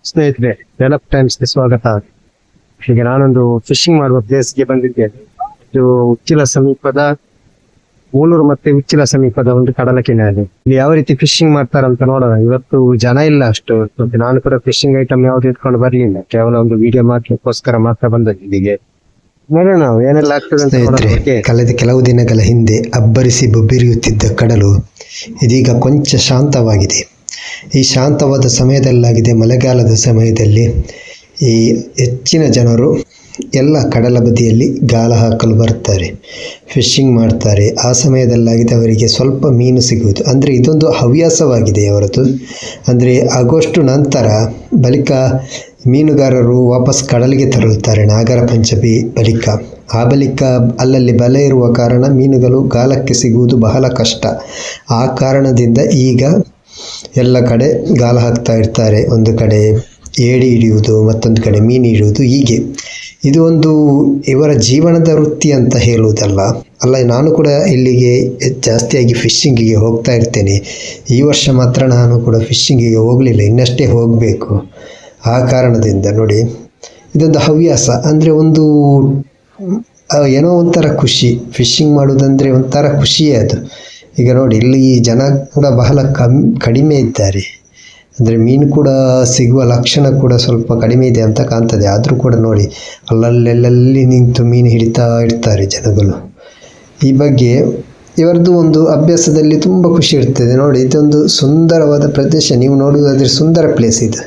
ಸ್ನೇಹಿತರೆ, ಡೆವಲಪ್ ಟೈಮ್ಸ್ಗೆ ಸ್ವಾಗತ. ಈಗ ನಾನೊಂದು ಫಿಶಿಂಗ್ ಮಾಡುವ ಪ್ಲೇಸ್ಗೆ ಬಂದಿದ್ದೇನೆ. ಇದು ಉಚ್ಚಿಲ ಸಮೀಪದ ಮೂಲೂರು ಮತ್ತೆ ಉಚ್ಚಿಲ ಸಮೀಪದ ಒಂದು ಕಡಲ ಕಿನಾರೆ. ಇಲ್ಲಿ ಯಾವ ರೀತಿ ಫಿಶಿಂಗ್ ಮಾಡ್ತಾರಂತ ನೋಡೋಣ. ಇವತ್ತು ಜನ ಇಲ್ಲ ಅಷ್ಟು. ಮತ್ತೆ ನಾನು ಕೂಡ ಫಿಶಿಂಗ್ ಐಟಮ್ ಯಾವ್ದು ಇಟ್ಕೊಂಡು ಬರ್ಲಿಲ್ಲ, ಕೇವಲ ಒಂದು ವಿಡಿಯೋ ಮಾಡ್ಲಿಕ್ಕೋಸ್ಕರ ಮಾತ್ರ ಬಂದದ್ದು ಇಲ್ಲಿಗೆ. ನೋಡೋಣ ಏನೆಲ್ಲ ಆಗ್ತದೆ ಅಂತ ಸ್ನೇಹಿತರೆ, ನೋಡೋಣ. ಕಳೆದ ಕೆಲವು ದಿನಗಳ ಹಿಂದೆ ಅಬ್ಬರಿಸಿ ಬೊಬ್ಬಿರಿಯುತ್ತಿದ್ದ ಕಡಲು ಇದೀಗ ಕೊಂಚ ಶಾಂತವಾಗಿದೆ. ಈ ಶಾಂತವಾದ ಸಮಯದಲ್ಲಾಗಿದೆ ಮಳೆಗಾಲದ ಸಮಯದಲ್ಲಿ ಈ ಹೆಚ್ಚಿನ ಜನರು ಎಲ್ಲ ಕಡಲ ಬದಿಯಲ್ಲಿ ಗಾಳ ಹಾಕಲು ಬರ್ತಾರೆ, ಫಿಶಿಂಗ್ ಮಾಡ್ತಾರೆ. ಆ ಸಮಯದಲ್ಲಾಗಿದೆ ಅವರಿಗೆ ಸ್ವಲ್ಪ ಮೀನು ಸಿಗುವುದು. ಅಂದರೆ ಇದೊಂದು ಹವ್ಯಾಸವಾಗಿದೆ ಅವರದ್ದು. ಅಂದರೆ ಆಗೋಷ್ಟು ನಂತರ ಬಳಿಕ ಮೀನುಗಾರರು ವಾಪಸ್ ಕಡಲಿಗೆ ತೆರಳುತ್ತಾರೆ ನಾಗರ ಪಂಚಮಿ ಬಳಿಕ. ಆ ಬಳಿಕ ಅಲ್ಲಲ್ಲಿ ಬಲೆ ಇರುವ ಕಾರಣ ಮೀನುಗಳು ಗಾಳಕ್ಕೆ ಸಿಗುವುದು ಬಹಳ ಕಷ್ಟ. ಆ ಕಾರಣದಿಂದ ಈಗ ಎಲ್ಲ ಕಡೆ ಗಾಳ ಹಾಕ್ತಾ ಇರ್ತಾರೆ. ಒಂದು ಕಡೆ ಏಡಿ ಹಿಡಿಯುವುದು, ಮತ್ತೊಂದು ಕಡೆ ಮೀನು ಹಿಡಿಯುವುದು. ಹೀಗೆ ಇದು ಒಂದು ಇವರ ಜೀವನದ ವೃತ್ತಿ ಅಂತ ಹೇಳುವುದಲ್ಲ. ನಾನು ಕೂಡ ಇಲ್ಲಿಗೆ ಜಾಸ್ತಿಯಾಗಿ ಫಿಶಿಂಗಿಗೆ ಹೋಗ್ತಾ ಇರ್ತೇನೆ. ಈ ವರ್ಷ ಮಾತ್ರ ನಾನು ಕೂಡ ಫಿಶಿಂಗಿಗೆ ಹೋಗಲಿಲ್ಲ, ಇನ್ನಷ್ಟೇ ಹೋಗಬೇಕು. ಆ ಕಾರಣದಿಂದ ನೋಡಿ, ಇದೊಂದು ಹವ್ಯಾಸ. ಅಂದರೆ ಒಂದು ಏನೋ ಒಂಥರ ಖುಷಿ. ಫಿಶಿಂಗ್ ಮಾಡೋದಂದರೆ ಒಂಥರ ಖುಷಿಯೇ ಅದು. ಈಗ ನೋಡಿ, ಇಲ್ಲಿ ಜನ ಕೂಡ ಬಹಳ ಕಡಿಮೆ ಇದ್ದಾರೆ. ಅಂದರೆ ಮೀನು ಕೂಡ ಸಿಗುವ ಲಕ್ಷಣ ಕೂಡ ಸ್ವಲ್ಪ ಕಡಿಮೆ ಇದೆ ಅಂತ ಕಾಣ್ತದೆ. ಆದರೂ ಕೂಡ ನೋಡಿ, ಅಲ್ಲಲ್ಲೆಲ್ಲಲ್ಲಿ ನಿಂತು ಮೀನು ಹಿಡಿತಾ ಇರ್ತಾರೆ ಜನಗಳು. ಈ ಬಗ್ಗೆ ಇವರದ್ದು ಒಂದು ಅಭ್ಯಾಸದಲ್ಲಿ ತುಂಬ ಖುಷಿ ಇರ್ತದೆ. ನೋಡಿ, ಇದೊಂದು ಸುಂದರವಾದ ಪ್ರದೇಶ. ನೀವು ನೋಡುವುದಾದರೆ ಸುಂದರ ಪ್ಲೇಸ್ ಇದು,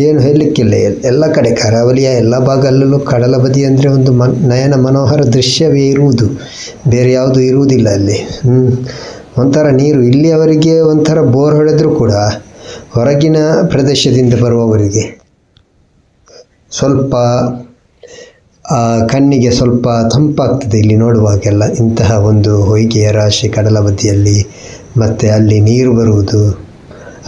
ಏನು ಹೇಳಲಿಕ್ಕಿಲ್ಲ. ಎಲ್ಲ ಕಡೆ ಕರಾವಳಿಯ ಎಲ್ಲ ಭಾಗದಲ್ಲೂ ಕಡಲ ಬದಿ ಅಂದರೆ ಒಂದು ನಯನ ಮನೋಹರ ದೃಶ್ಯವೇ ಇರುವುದು, ಬೇರೆ ಯಾವುದು ಇರುವುದಿಲ್ಲ ಅಲ್ಲಿ. ಒಂಥರ ನೀರು ಇಲ್ಲಿ ಅವರಿಗೆ ಒಂಥರ ಬೋರ್ ಹೊಡೆದರೂ ಕೂಡ ಹೊರಗಿನ ಪ್ರದೇಶದಿಂದ ಬರುವವರಿಗೆ ಸ್ವಲ್ಪ ಕಣ್ಣಿಗೆ ಸ್ವಲ್ಪ ತಂಪಾಗ್ತದೆ ಇಲ್ಲಿ ನೋಡುವಾಗೆಲ್ಲ. ಇಂತಹ ಒಂದು ಹೊಯ್ಗೆಯ ರಾಶಿ ಕಡಲ ಬದಿಯಲ್ಲಿ, ಮತ್ತು ಅಲ್ಲಿ ನೀರು ಬರುವುದು,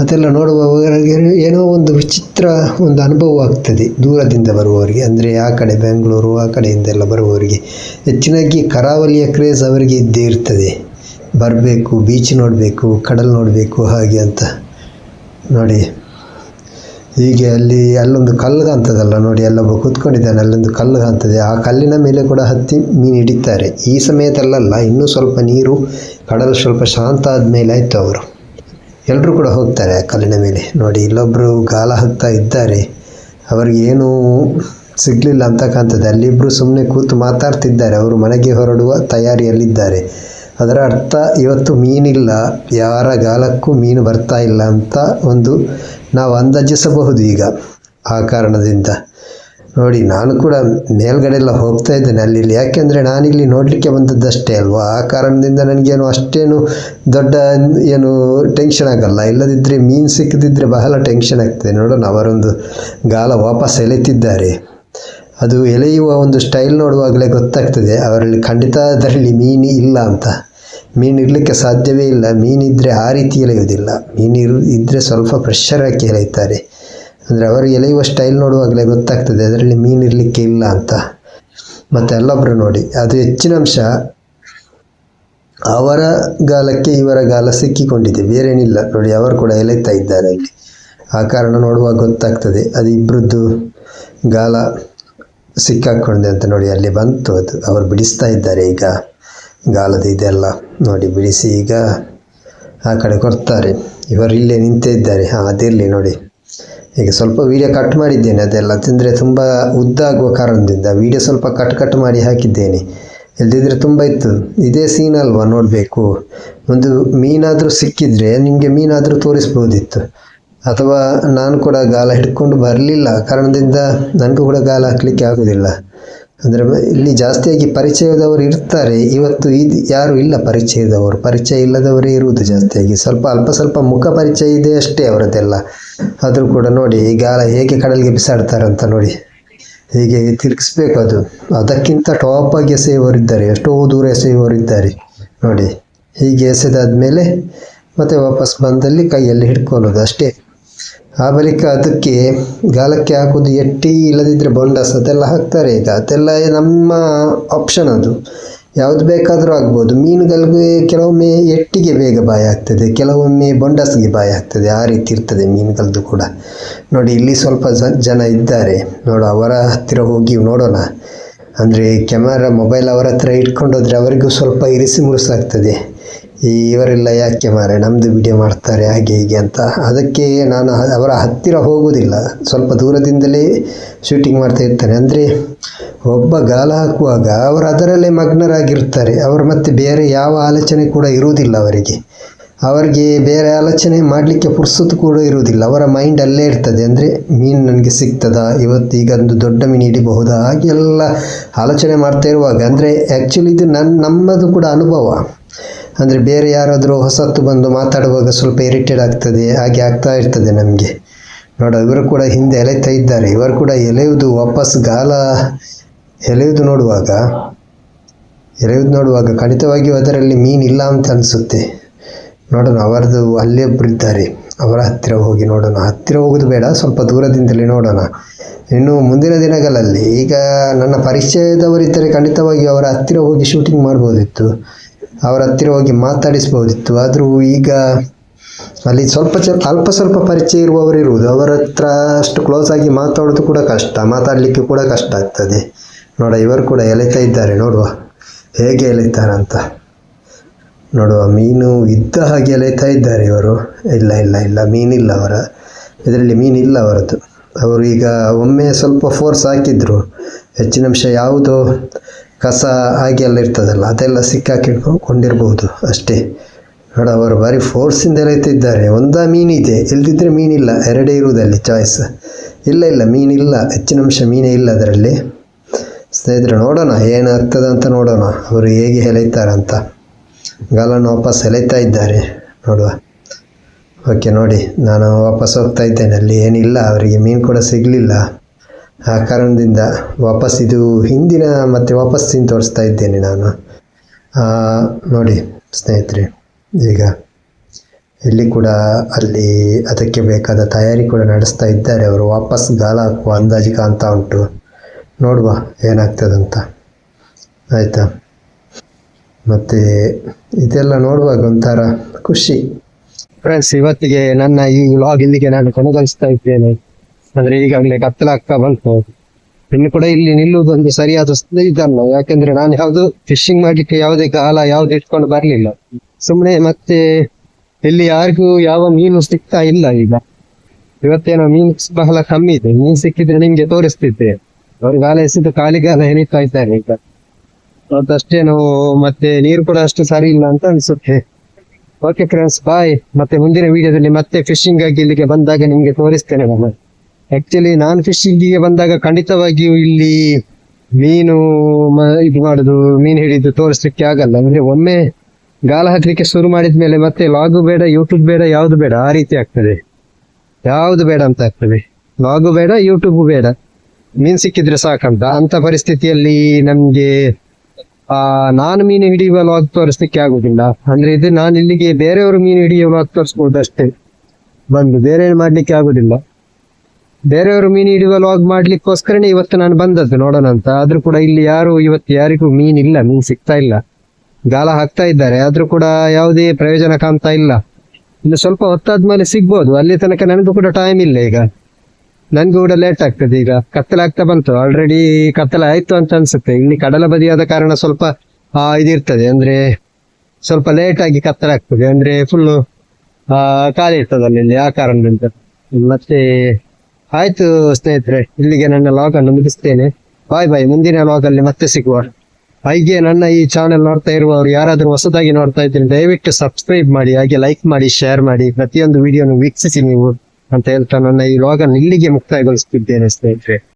ಅದೆಲ್ಲ ನೋಡುವವರಿಗೆ ಏನೋ ಒಂದು ವಿಚಿತ್ರ ಒಂದು ಅನುಭವ ಆಗ್ತದೆ ದೂರದಿಂದ ಬರುವವರಿಗೆ. ಅಂದರೆ ಆ ಕಡೆ ಬೆಂಗಳೂರು ಆ ಕಡೆಯಿಂದೆಲ್ಲ ಬರುವವರಿಗೆ ಹೆಚ್ಚಿನಾಗಿ ಕರಾವಳಿಯ ಕ್ರೇಜ್ ಅವರಿಗೆ ಇದ್ದೇ ಇರ್ತದೆ. ಬರಬೇಕು, ಬೀಚ್ ನೋಡಬೇಕು, ಕಡಲು ನೋಡಬೇಕು ಹಾಗೆ ಅಂತ. ನೋಡಿ, ಹೀಗೆ ಅಲ್ಲೊಂದು ಕಲ್ಲು ಕಾಣ್ತದಲ್ಲ ನೋಡಿ, ಅಲ್ಲೊಬ್ಬ ಕೂತ್ಕೊಂಡಿದ್ದಾನೆ, ಅಲ್ಲೊಂದು ಕಲ್ಲು ಕಾಣ್ತದೆ. ಆ ಕಲ್ಲಿನ ಮೇಲೆ ಕೂಡ ಹತ್ತಿ ಮೀನು ಹಿಡಿತಾರೆ. ಈ ಸಮಯದಲ್ಲ, ಇನ್ನೂ ಸ್ವಲ್ಪ ನೀರು ಕಡಲು ಸ್ವಲ್ಪ ಶಾಂತ ಆದಮೇಲೆ ಆಯಿತು ಅವರು ಎಲ್ಲರೂ ಕೂಡ ಹೋಗ್ತಾರೆ ಆ ಕಲ್ಲಿನ ಮೇಲೆ. ನೋಡಿ, ಇಲ್ಲೊಬ್ಬರು ಗಾಳ ಹಾಕ್ತಾ ಇದ್ದಾರೆ, ಅವರಿಗೆ ಏನೂ ಸಿಗಲಿಲ್ಲ ಅಂತ ಕಾಣ್ತದೆ. ಅಲ್ಲಿಬ್ಬರು ಸುಮ್ಮನೆ ಕೂತು ಮಾತಾಡ್ತಿದ್ದಾರೆ, ಅವರು ಮನೆಗೆ ಹೊರಡುವ ತಯಾರಿಯಲ್ಲಿದ್ದಾರೆ. ಅದರ ಅರ್ಥ ಇವತ್ತು ಮೀನಿಲ್ಲ, ಯಾರ ಗಾಳಕ್ಕೂ ಮೀನು ಬರ್ತಾ ಇಲ್ಲ ಅಂತ ಒಂದು ನಾವು ಅಂದಾಜಿಸಬಹುದು ಈಗ. ಆ ಕಾರಣದಿಂದ ನೋಡಿ, ನಾನು ಕೂಡ ಮೇಲ್ಗಡೆ ಎಲ್ಲ ಹೋಗ್ತಾ ಇದ್ದೇನೆ ಅಲ್ಲಿ. ಯಾಕೆಂದರೆ ನಾನಿಲ್ಲಿ ನೋಡಲಿಕ್ಕೆ ಬಂದದ್ದಷ್ಟೇ ಅಲ್ವಾ. ಆ ಕಾರಣದಿಂದ ನನಗೇನು ಅಷ್ಟೇನು ದೊಡ್ಡ ಏನು ಟೆನ್ಷನ್ ಆಗಲ್ಲ. ಇಲ್ಲದಿದ್ದರೆ ಮೀನು ಸಿಕ್ಕದಿದ್ದರೆ ಬಹಳ ಟೆನ್ಷನ್ ಆಗ್ತದೆ. ನೋಡೋಣ, ಅವರೊಂದು ಗಾಳ ವಾಪಸ್ ಎಳೆತಿದ್ದಾರೆ. ಅದು ಎಳೆಯುವ ಒಂದು ಸ್ಟೈಲ್ ನೋಡುವಾಗಲೇ ಗೊತ್ತಾಗ್ತದೆ ಅವರಲ್ಲಿ ಖಂಡಿತ ಅದರಲ್ಲಿ ಮೀನು ಇಲ್ಲ ಅಂತ. ಮೀನು ಇರಲಿಕ್ಕೆ ಸಾಧ್ಯವೇ ಇಲ್ಲ. ಮೀನಿದ್ದರೆ ಆ ರೀತಿ ಎಳೆಯುವುದಿಲ್ಲ. ಇದ್ದರೆ ಸ್ವಲ್ಪ ಪ್ರೆಷರ್ ಹಾಕಿ ಎಳೆಯುತ್ತಾರೆ. ಅಂದರೆ ಅವರು ಎಳೆಯುವ ಸ್ಟೈಲ್ ನೋಡುವಾಗಲೇ ಗೊತ್ತಾಗ್ತದೆ ಅದರಲ್ಲಿ ಮೀನು ಇರಲಿಕ್ಕೆ ಇಲ್ಲ ಅಂತ. ಮತ್ತು ಅಲ್ಲೊಬ್ಬರು ನೋಡಿ, ಅದು ಹೆಚ್ಚಿನ ಅಂಶ ಅವರ ಗಾಲಕ್ಕೆ ಇವರ ಗಾಲ ಸಿಕ್ಕಿಕೊಂಡಿದೆ, ಬೇರೇನಿಲ್ಲ. ನೋಡಿ, ಅವರು ಕೂಡ ಎಳೆಯುತ್ತಾ ಇದ್ದಾರೆ ಇಲ್ಲಿ. ಆ ಕಾರಣ ನೋಡುವಾಗ ಗೊತ್ತಾಗ್ತದೆ ಅದು ಇಬ್ಬರದ್ದು ಗಾಲ ಸಿಕ್ಕಾಕೊಂಡಿದೆ ಅಂತ. ನೋಡಿ, ಅಲ್ಲಿ ಬಂತು ಅದು. ಅವರು ಬಿಡಿಸ್ತಾ ಇದ್ದಾರೆ ಈಗ ಗಾಲದ ಇದೆಲ್ಲ. ನೋಡಿ, ಬಿಡಿಸಿ ಈಗ ಆ ಕಡೆ ಕೊಡ್ತಾರೆ. ಇವರು ಇಲ್ಲೇ ನಿಂತೇ ಇದ್ದಾರೆ. ಅದಿರಲಿ ನೋಡಿ, ಈಗ ಸ್ವಲ್ಪ ವೀಡಿಯೋ ಕಟ್ ಮಾಡಿದ್ದೇನೆ. ಅದೆಲ್ಲ ತಿಂದರೆ ತುಂಬ ಉದ್ದ ಆಗುವ ಕಾರಣದಿಂದ ವೀಡಿಯೋ ಸ್ವಲ್ಪ ಕಟ್ ಮಾಡಿ ಹಾಕಿದ್ದೇನೆ. ಇಲ್ಲದಿದ್ದರೆ ತುಂಬ ಇತ್ತು. ಇದೇ ಸೀನ್ ಅಲ್ವಾ ನೋಡಬೇಕು. ಒಂದು ಮೀನಾದರೂ ಸಿಕ್ಕಿದರೆ ನಿಮಗೆ ಮೀನಾದರೂ ತೋರಿಸ್ಬೋದಿತ್ತು. ಅಥವಾ ನಾನು ಕೂಡ ಗಾಳ ಹಿಡ್ಕೊಂಡು ಬರಲಿಲ್ಲ ಕಾರಣದಿಂದ ನನಗೂ ಕೂಡ ಗಾಳ ಹಾಕಲಿಕ್ಕೆ ಆಗೋದಿಲ್ಲ. ಅಂದರೆ ಇಲ್ಲಿ ಜಾಸ್ತಿಯಾಗಿ ಪರಿಚಯದವರು ಇರ್ತಾರೆ. ಇವತ್ತು ಯಾರೂ ಇಲ್ಲ ಪರಿಚಯದವರು. ಪರಿಚಯ ಇಲ್ಲದವರೇ ಇರುವುದು ಜಾಸ್ತಿಯಾಗಿ. ಅಲ್ಪ ಸ್ವಲ್ಪ ಮುಖ ಪರಿಚಯ ಇದೆ ಅಷ್ಟೇ ಅವರದ್ದೆಲ್ಲ. ಆದರೂ ಕೂಡ ನೋಡಿ, ಈ ಗಾಳ ಹೇಗೆ ಕಡಲಿಗೆ ಬಿಸಾಡ್ತಾರಂತ ನೋಡಿ. ಹೀಗೆ ತಿರುಗಿಸ್ಬೇಕು ಅದು. ಅದಕ್ಕಿಂತ ಟಾಪಾಗಿ ಎಸೆಯುವವರಿದ್ದಾರೆ, ಎಷ್ಟೋ ದೂರ ಎಸೆಯುವವರಿದ್ದಾರೆ ನೋಡಿ. ಹೀಗೆ ಎಸೆದಾದ್ಮೇಲೆ ಮತ್ತೆ ವಾಪಸ್ ಬಂದಲ್ಲಿ ಕೈಯಲ್ಲಿ ಹಿಡ್ಕೊಳ್ಳೋದು ಅಷ್ಟೇ. ಆ ಬಳಿಕ ಅದಕ್ಕೆ ಗಾಳಕ್ಕೆ ಹಾಕೋದು ಎಟ್ಟಿ, ಇಲ್ಲದಿದ್ದರೆ ಬೊಂಡಸ್ ಅದೆಲ್ಲ ಹಾಕ್ತಾರೆ ಈಗ. ಅದೆಲ್ಲ ನಮ್ಮ ಆಪ್ಷನ್ ಅದು. ಯಾವುದು ಬೇಕಾದರೂ ಆಗ್ಬೋದು. ಮೀನುಗಳಿಗೆ ಕೆಲವೊಮ್ಮೆ ಎಟ್ಟಿಗೆ ಬೇಗ ಬಾಯಿ ಆಗ್ತದೆ, ಕೆಲವೊಮ್ಮೆ ಬೊಂಡಸ್ಗೆ ಬಾಯಿ ಆಗ್ತದೆ, ಆ ರೀತಿ ಇರ್ತದೆ ಮೀನುಗಳದ್ದು ಕೂಡ. ನೋಡಿ ಇಲ್ಲಿ ಸ್ವಲ್ಪ ಜನ ಇದ್ದಾರೆ, ನೋಡು ಅವರ ಹತ್ತಿರ ಹೋಗಿ ನೋಡೋಣ. ಅಂದರೆ ಕ್ಯಾಮರಾ ಮೊಬೈಲ್ ಅವರ ಹತ್ರ ಇಟ್ಕೊಂಡೋದ್ರೆ ಅವರಿಗೂ ಸ್ವಲ್ಪ ಇರಿಸಿ ಮುರುಸಾಗ್ತದೆ. ಇವರೆಲ್ಲ ಯಾಕೆ ಮಾರೆ ನಮ್ಮದು ವಿಡಿಯೋ ಮಾಡ್ತಾರೆ ಹಾಗೆ ಹೀಗೆ ಅಂತ. ಅದಕ್ಕೆ ನಾನು ಅವರ ಹತ್ತಿರ ಹೋಗುವುದಿಲ್ಲ, ಸ್ವಲ್ಪ ದೂರದಿಂದಲೇ ಶೂಟಿಂಗ್ ಮಾಡ್ತಾ ಇರ್ತಾರೆ. ಅಂದರೆ ಒಬ್ಬ ಗಾಳ ಹಾಕುವಾಗ ಅವರು ಅದರಲ್ಲೇ ಮಗ್ನರಾಗಿರ್ತಾರೆ. ಅವರು ಮತ್ತೆ ಬೇರೆ ಯಾವ ಆಲೋಚನೆ ಕೂಡ ಇರುವುದಿಲ್ಲ ಅವರಿಗೆ ಬೇರೆ ಆಲೋಚನೆ ಮಾಡಲಿಕ್ಕೆ ಪುರ್ಸೊತ್ತು ಕೂಡ ಇರುವುದಿಲ್ಲ. ಅವರ ಮೈಂಡ್ ಅಲ್ಲೇ ಇರ್ತದೆ. ಅಂದರೆ ಮೀನು ನನಗೆ ಸಿಗ್ತದಾ, ಇವತ್ತು ಈಗ ಒಂದು ದೊಡ್ಡ ಮೀನು ಹಿಡಿಬಹುದಾ, ಹಾಗೆಲ್ಲ ಆಲೋಚನೆ ಮಾಡ್ತಾ ಇರುವಾಗ, ಅಂದರೆ ಆ್ಯಕ್ಚುಲಿ ಇದು ನಮ್ಮದು ಕೂಡ ಅನುಭವ. ಅಂದರೆ ಬೇರೆ ಯಾರಾದರೂ ಹೊಸತ್ತು ಬಂದು ಮಾತಾಡುವಾಗ ಸ್ವಲ್ಪ ಇರಿಟೇಟ್ ಆಗ್ತದೆ, ಹಾಗೆ ಆಗ್ತಾ ಇರ್ತದೆ ನಮಗೆ. ನೋಡು ಇವರು ಕೂಡ ಹಿಂದೆ ಎಳೆತಾ ಇದ್ದಾರೆ. ಇವರು ಕೂಡ ಎಳೆಯುವುದು ವಾಪಸ್ ಗಾಳ ಎಳೆಯುವುದು ನೋಡುವಾಗ ಖಂಡಿತವಾಗಿಯೂ ಅದರಲ್ಲಿ ಮೀನಿಲ್ಲ ಅಂತ ಅನಿಸುತ್ತೆ. ನೋಡೋಣ, ಅವರದು ಅಲ್ಲೇ ಒಬ್ಬರು ಇದ್ದಾರೆ, ಅವರ ಹತ್ತಿರ ಹೋಗಿ ನೋಡೋಣ. ಹತ್ತಿರ ಹೋಗೋದು ಬೇಡ, ಸ್ವಲ್ಪ ದೂರದಿಂದಲೇ ನೋಡೋಣ. ಇನ್ನು ಮುಂದಿನ ದಿನಗಳಲ್ಲಿ ಈಗ ನನ್ನ ಪರಿಚಯದವರಿದ್ದರೆ ಖಂಡಿತವಾಗಿಯೂ ಅವರ ಹತ್ತಿರ ಹೋಗಿ ಶೂಟಿಂಗ್ ಮಾಡ್ಬೋದಿತ್ತು, ಅವರ ಹತ್ತಿರ ಹೋಗಿ ಮಾತಾಡಿಸ್ಬೋದಿತ್ತು. ಆದರೂ ಈಗ ಅಲ್ಲಿ ಅಲ್ಪ ಸ್ವಲ್ಪ ಪರಿಚಯ ಇರುವವರು ಇರುವುದು, ಅವರ ಹತ್ರ ಅಷ್ಟು ಕ್ಲೋಸ್ ಆಗಿ ಮಾತಾಡೋದು ಕೂಡ ಕಷ್ಟ, ಮಾತಾಡಲಿಕ್ಕೆ ಕೂಡ ಕಷ್ಟ ಆಗ್ತದೆ. ನೋಡ ಇವರು ಕೂಡ ಎಳೆತಾ ಇದ್ದಾರೆ, ನೋಡುವ ಹೇಗೆ ಎಳೆತಾರಂತ. ನೋಡುವ ಮೀನು ಇದ್ದ ಹಾಗೆ ಎಳೆತಾ ಇದ್ದಾರೆ ಇವರು. ಇಲ್ಲ ಮೀನಿಲ್ಲ ಇದರಲ್ಲಿ ಮೀನಿಲ್ಲ ಅವರದ್ದು. ಅವರು ಈಗ ಒಮ್ಮೆ ಸ್ವಲ್ಪ ಫೋರ್ಸ್ ಹಾಕಿದ್ರು, ಹೆಚ್ಚಿನ ಅಂಶ ಯಾವುದೋ ಕಸ ಹಾಗೆ ಎಲ್ಲ ಇರ್ತದಲ್ಲ ಅದೆಲ್ಲ ಸಿಕ್ಕಾಕಿಕೊಂಡಿರ್ಬೋದು ಅಷ್ಟೇ. ನೋಡ ಅವರು ಭಾರಿ ಫೋರ್ಸಿಂದ ಎಳೆತಿದ್ದಾರೆ. ಒಂದ ಮೀನಿದೆ, ಇಲ್ದಿದ್ರೆ ಮೀನಿಲ್ಲ, ಎರಡೇ ಇರುವುದಲ್ಲಿ ಚಾಯ್ಸ್. ಇಲ್ಲ ಮೀನಿಲ್ಲ, ಹೆಚ್ಚಿನ ಅಂಶ ಮೀನೇ ಇಲ್ಲ ಅದರಲ್ಲಿ. ಸ್ನೇಹಿತರೆ ನೋಡೋಣ ಏನಾಗ್ತದೆ ಅಂತ ನೋಡೋಣ, ಅವರು ಹೇಗೆ ಎಳೆತಾರಂತ. ಗಾಳನ್ನು ವಾಪಸ್ ಎಳೆತಾ ಇದ್ದಾರೆ ನೋಡುವ. ಓಕೆ ನೋಡಿ, ನಾನು ವಾಪಸ್ ಹೋಗ್ತಾ ಇದ್ದೇನೆ. ಅಲ್ಲಿ ಏನಿಲ್ಲ, ಅವರಿಗೆ ಮೀನು ಕೂಡ ಸಿಗಲಿಲ್ಲ. ಆ ಕಾರಣದಿಂದ ವಾಪಸ್ ಇದು ಹಿಂದಿನ ಮತ್ತೆ ವಾಪಸ್ ತೋರಿಸ್ತಾ ಇದ್ದೇನೆ ನಾನು. ನೋಡಿ ಸ್ನೇಹಿತರೆ, ಈಗ ಇಲ್ಲಿ ಕೂಡ ಅಲ್ಲಿ ಅದಕ್ಕೆ ಬೇಕಾದ ತಯಾರಿ ಕೂಡ ನಡೆಸ್ತಾ ಇದ್ದಾರೆ ಅವರು. ವಾಪಸ್ ಗಾಳ ಹಾಕುವ ಅಂದಾಜು ಕಾಣ್ತಾ ಉಂಟು. ನೋಡುವ ಏನಾಗ್ತದಂತ, ಆಯಿತಾ. ಮತ್ತು ಇದೆಲ್ಲ ನೋಡುವಾಗ ಒಂಥರ ಖುಷಿ. ಫ್ರೆಂಡ್ಸ್, ಇವತ್ತಿಗೆ ನನ್ನ ಈ ವ್ಲಾಗ್ ಇಲ್ಲಿಗೆ ನಾನು ಕೊನೆಗೊಳಿಸ್ತಾ ಇದ್ದೇನೆ. ಅಂದ್ರೆ ಈಗಾಗಲೇ ಕತ್ತಲಾಗ್ತಾ ಬಂತು. ಇನ್ನು ಕೂಡ ಇಲ್ಲಿ ನಿಲ್ಲುವುದೊಂದು ಸರಿಯಾದ ಇದಲ್ಲ, ಯಾಕಂದ್ರೆ ನಾನು ಯಾವುದು ಫಿಶಿಂಗ್ ಮಾಡ್ಲಿಕ್ಕೆ ಯಾವುದೇ ಗಾಳ ಯಾವ್ದು ಇಟ್ಕೊಂಡು ಬರ್ಲಿಲ್ಲ. ಸುಮ್ಮನೆ ಮತ್ತೆ ಇಲ್ಲಿ ಯಾರಿಗೂ ಯಾವ ಮೀನು ಸಿಗ್ತಾ ಇಲ್ಲ. ಈಗ ಇವತ್ತೇನೋ ಮೀನು ಬಹಳ ಕಮ್ಮಿ ಇದೆ. ಮೀನು ಸಿಕ್ಕಿದ್ರೆ ನಿಮ್ಗೆ ತೋರಿಸ್ತಿದ್ದೆ. ಅವ್ರು ಗಾಳ ಎಸೆದು ಖಾಲಿ ಗಾಳ ಎಣಿತಾ ಇದ್ದಾರೆ ಈಗ. ಅದಷ್ಟೇನು ಮತ್ತೆ ನೀರು ಕೂಡ ಅಷ್ಟು ಸರಿ ಇಲ್ಲ ಅಂತ ಅನ್ಸುತ್ತೆ. ಓಕೆ ಫ್ರೆಂಡ್ಸ್, ಬಾಯ್. ಮತ್ತೆ ಮುಂದಿನ ವಿಡಿಯೋದಲ್ಲಿ ಮತ್ತೆ ಫಿಶಿಂಗ್ ಆಗಿ ಇಲ್ಲಿಗೆ ಬಂದಾಗ ನಿಮ್ಗೆ ತೋರಿಸ್ತೇನೆ ನಾನು. ಆಕ್ಚುಲಿ ನಾನು ಫಿಶಿಂಗಿಗೆ ಬಂದಾಗ ಖಂಡಿತವಾಗಿಯೂ ಇಲ್ಲಿ ಮೀನು ಇದು ಮಾಡುದು, ಮೀನು ಹಿಡಿದು ತೋರಿಸ್ಲಿಕ್ಕೆ ಆಗಲ್ಲ. ಅಂದ್ರೆ ಒಮ್ಮೆ ಗಾಳ ಹಾಕ್ಲಿಕ್ಕೆ ಶುರು ಮಾಡಿದ್ಮೇಲೆ ಮತ್ತೆ ಲಾಗು ಬೇಡ, ಯೂಟ್ಯೂಬ್ ಬೇಡ, ಯಾವ್ದು ಬೇಡ, ಆ ರೀತಿ ಆಗ್ತದೆ. ಯಾವ್ದು ಬೇಡ ಅಂತ ಆಗ್ತದೆ. ಲಾಗು ಬೇಡ, ಯೂಟ್ಯೂಬ್ ಬೇಡ, ಮೀನ್ ಸಿಕ್ಕಿದ್ರೆ ಸಾಕಂತ. ಅಂತ ಪರಿಸ್ಥಿತಿಯಲ್ಲಿ ನಮ್ಗೆ ನಾನು ಮೀನು ಹಿಡಿಯುವ ಲಾಗ್ ತೋರಿಸ್ಲಿಕ್ಕೆ ಆಗುದಿಲ್ಲ. ಅಂದ್ರೆ ಇದು ನಾನು ಇಲ್ಲಿಗೆ ಬೇರೆಯವರು ಮೀನು ಹಿಡಿಯುವ ಲಾಗ್ ತೋರಿಸ್ಬೋದು ಅಷ್ಟೇ, ಬಂದು ಬೇರೆ ಮಾಡ್ಲಿಕ್ಕೆ ಆಗುದಿಲ್ಲ. ಬೇರೆಯವರು ಮೀನು ಹಿಡಿಯುವ ಲಾಗ್ ಮಾಡ್ಲಿಕ್ಕೋಸ್ಕರನೇ ಇವತ್ತು ನಾನು ಬಂದದ್ದು ನೋಡೋಣ ಅಂತ. ಆದ್ರೂ ಕೂಡ ಇಲ್ಲಿ ಯಾರಿಗೂ ಮೀನಿಲ್ಲ, ಮೀನ್ ಸಿಗ್ತಾ ಇಲ್ಲ. ಗಾಳ ಹಾಕ್ತಾ ಇದ್ದಾರೆ, ಆದ್ರೂ ಕೂಡ ಯಾವುದೇ ಪ್ರಯೋಜನ ಕಾಣ್ತಾ ಇಲ್ಲ. ಇನ್ನು ಸ್ವಲ್ಪ ಹೊತ್ತಾದ್ಮೇಲೆ ಸಿಗ್ಬೋದು, ಅಲ್ಲಿ ತನಕ ನನಗೂ ಕೂಡ ಟೈಮ್ ಇಲ್ಲ. ಈಗ ನನ್ಗೂ ಕೂಡ ಲೇಟ್ ಆಗ್ತದೆ. ಈಗ ಕತ್ತಲಾಗ್ತಾ ಬಂತು, ಆಲ್ರೆಡಿ ಕತ್ತಲ ಆಯ್ತು ಅಂತ ಅನ್ಸುತ್ತೆ. ಇಲ್ಲಿ ಕಡಲ ಬದಿಯಾದ ಕಾರಣ ಸ್ವಲ್ಪ ಇದಿರ್ತದೆ, ಅಂದ್ರೆ ಸ್ವಲ್ಪ ಲೇಟ್ ಆಗಿ ಕತ್ತಲಾಗ್ತದೆ. ಅಂದ್ರೆ ಫುಲ್ಲು ಖಾಲಿ ಇರ್ತದೆ ಅಲ್ಲಿ, ಆ ಕಾರಣದಿಂದ. ಮತ್ತೆ ಆಯ್ತು ಸ್ನೇಹಿತರೆ, ಇಲ್ಲಿಗೆ ನನ್ನ ಲಾಗ್ ಅನ್ನು ಮುಗಿಸ್ತೇನೆ. ಬಾಯ್ ಬಾಯ್. ಮುಂದಿನ ಲಾಗ್ ಅಲ್ಲಿ ಮತ್ತೆ ಸಿಗುವ. ಹಾಗೆ ನನ್ನ ಈ ಚಾನೆಲ್ ನೋಡ್ತಾ ಇರುವವರು ಯಾರಾದ್ರೂ ಹೊಸದಾಗಿ ನೋಡ್ತಾ ಇದ್ದೀನಿ, ದಯವಿಟ್ಟು ಸಬ್ಸ್ಕ್ರೈಬ್ ಮಾಡಿ, ಹಾಗೆ ಲೈಕ್ ಮಾಡಿ, ಶೇರ್ ಮಾಡಿ, ಪ್ರತಿಯೊಂದು ವಿಡಿಯೋನು ವೀಕ್ಷಿಸಿ ನೀವು ಅಂತ ಹೇಳ್ತಾ ನನ್ನ ಈ ಲಾಗ್ ಅನ್ನು ಇಲ್ಲಿಗೆ ಮುಕ್ತಾಯಗೊಳಿಸುತ್ತಿದ್ದೇನೆ ಸ್ನೇಹಿತರೆ.